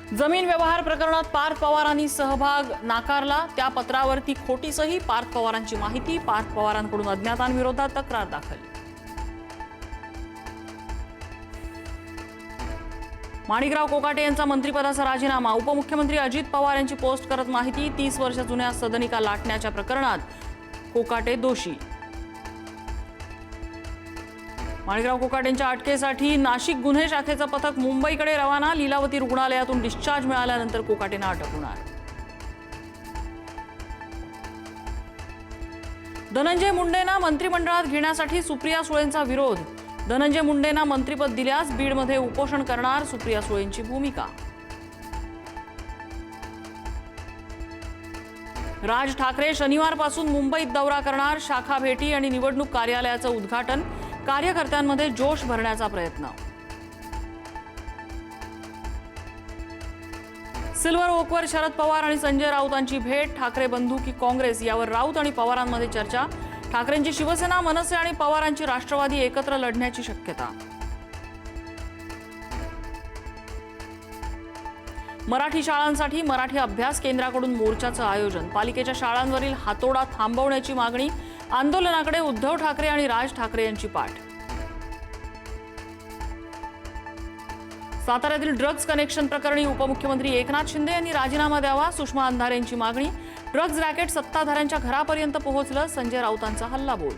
जमीन व्यवहार प्रकरणात पार्थ पवारांनी सहभाग नाकारला। त्या पत्रावरती खोटी सही, पार्थ पवारांची माहिती, पार्थ पवारांकडून अज्ञातांविरोधात तक्रार दाखल। माणिकराव कोकाटे यांचा मंत्रिपदाचा राजीनामा। उपमुख्यमंत्री अजित पवार यांची पोस्ट करत माहिती, 30 वर्ष जुन्या सदनिका लाटण्याच्या प्रकरणात कोकाटे दोषी। माणिकराव कोकाटेंच्या अटकेसाठी नाशिक गुन्हे शाखेचं पथक मुंबईकडे रवाना। लीलावती रुग्णालयातून डिस्चार्ज मिळाल्यानंतर कोकाटेंना अटक होणार। धनंजय मुंडेंना मंत्रिमंडळात घेण्यासाठी सुप्रिया सुळेंचा विरोध। धनंजय मुंडेंना मंत्रिपद दिल्यास बीडमध्ये उपोषण करणार, सुप्रिया सुळेंची भूमिका। राज ठाकरे शनिवारपासून मुंबईत दौरा करणार। शाखा भेटी आणि निवडणूक कार्यालयाचं उद्घाटन, कार्यकर्त्यांमध्ये जोश भरण्याचा प्रयत्न। सिल्वर ओकवर शरद पवार आणि संजय राऊतांची भेट। ठाकरे बंधू की काँग्रेस यावर राऊत आणि पवारांमध्ये चर्चा। ठाकरेंची शिवसेना, मनसे आणि पवारांची राष्ट्रवादी एकत्र लढण्याची शक्यता। मराठी शाळांसाठी मराठी अभ्यास केंद्राकडून मोर्चाचं आयोजन। पालिकेच्या शाळांवरील हातोडा थांबवण्याची मागणी। आंदोलनाकडे उद्धव ठाकरे आणि राज ठाकरे यांची पाठ। साताऱ्यातील ड्रग्ज कनेक्शन प्रकरणी उपमुख्यमंत्री एकनाथ शिंदे यांनी राजीनामा द्यावा, सुषमा अंधारे यांची मागणी। ड्रग्ज रॅकेट सत्ताधाऱ्यांच्या घरापर्यंत पोहोचलं, संजय राऊतांचा हल्लाबोल।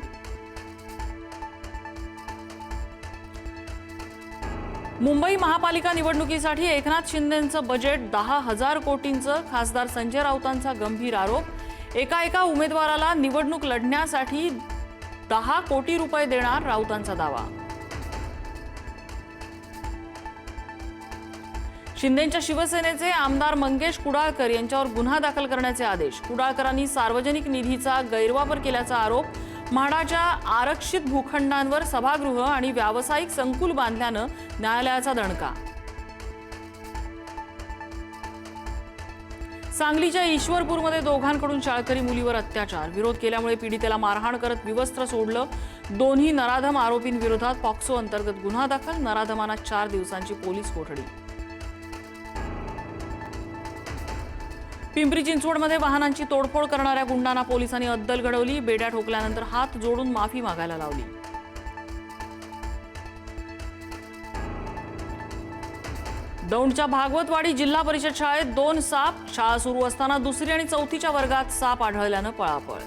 मुंबई महापालिका निवडणुकीसाठी एकनाथ शिंदेंचं बजेट 10,000 कोटींचं। खासदार संजय राऊतांचा गंभीर आरोप। एका उमेदवाराला निवडणूक लढण्यासाठी 10 कोटी रुपये देणार, राऊतांचा दावा। शिंदेंच्या शिवसेनेचे आमदार मंगेश कुडाळकर यांच्यावर गुन्हा दाखल करण्याचे आदेश। कुडाळकरांनी सार्वजनिक निधीचा गैरवापर केल्याचा आरोप। म्हाडाच्या आरक्षित भूखंडांवर सभागृह आणि व्यावसायिक संकुल बांधल्यानं न्यायालयाचा दणका। सांगलीच्या ईश्वरपूरमध्ये दोघांकडून शाळकरी मुलीवर अत्याचार। विरोध केल्यामुळे पीडितेला मारहाण करत विवस्त्र सोडलं। दोन्ही नराधम आरोपींविरोधात पॉक्सो अंतर्गत गुन्हा दाखल। नराधमांना 4 दिवसांची पोलीस कोठडी। पिंपरी चिंचवडमध्ये वाहनांची तोडफोड करणाऱ्या गुंडांना पोलिसांनी अद्दल घडवली। बेड्या ठोकल्यानंतर हात जोडून माफी मागायला लावली। दौंडच्या भागवतवाडी जिल्हा परिषद शाळेत 2 साप। शाळा सुरू असताना 2री आणि 4थीच्या वर्गात साप आढळल्यानं पळापळ।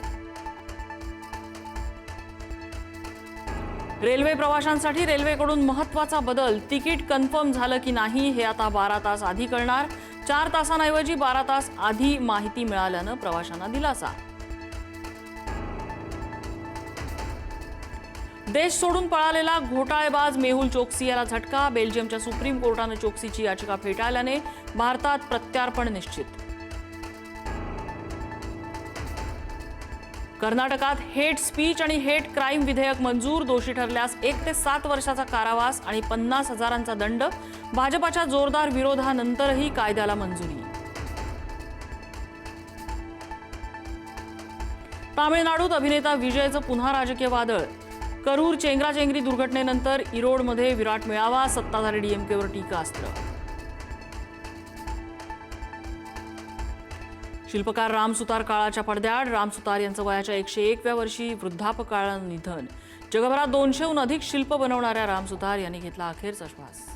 रेल्वे प्रवाशांसाठी रेल्वेकडून महत्त्वाचा बदल। तिकीट कन्फर्म झालं की नाही हे आता 12 तास आधी कळणार। 4 तासांऐवजी 12 तास आधी माहिती मिळाल्यानं प्रवाशांना दिलासा। देश सोडून पळालेला घोटाळेबाज मेहुल चोक्सी याला झटका। बेल्जियमच्या सुप्रीम कोर्टानं चोक्सीची याचिका फेटाळल्याने भारतात प्रत्यार्पण निश्चित। कर्नाटकात हेट स्पीच आणि हेट क्राईम विधेयक मंजूर। दोषी ठरल्यास 1 ते 7 वर्षाचा कारावास आणि 50,000चा दंड। भाजपाच्या जोरदार विरोधानंतरही कायद्याला मंजुरी। तामिळनाडूत अभिनेता विजयचं पुन्हा राजकीय वादळ। करूर चेंगराचेंगरी दुर्घटनेनंतर इरोडमध्ये विराट मेळावा। सत्ताधारी डीएमकेवर टीकास्त्र। शिल्पकार राम सुतार काळाच्या पडद्याआड। राम सुतार यांचं वयाच्या 101व्या वर्षी वृद्धापकाळानं निधन। जगभरात 200हून अधिक शिल्प बनवणाऱ्या राम सुतार यांनी घेतला अखेरचा श्वास।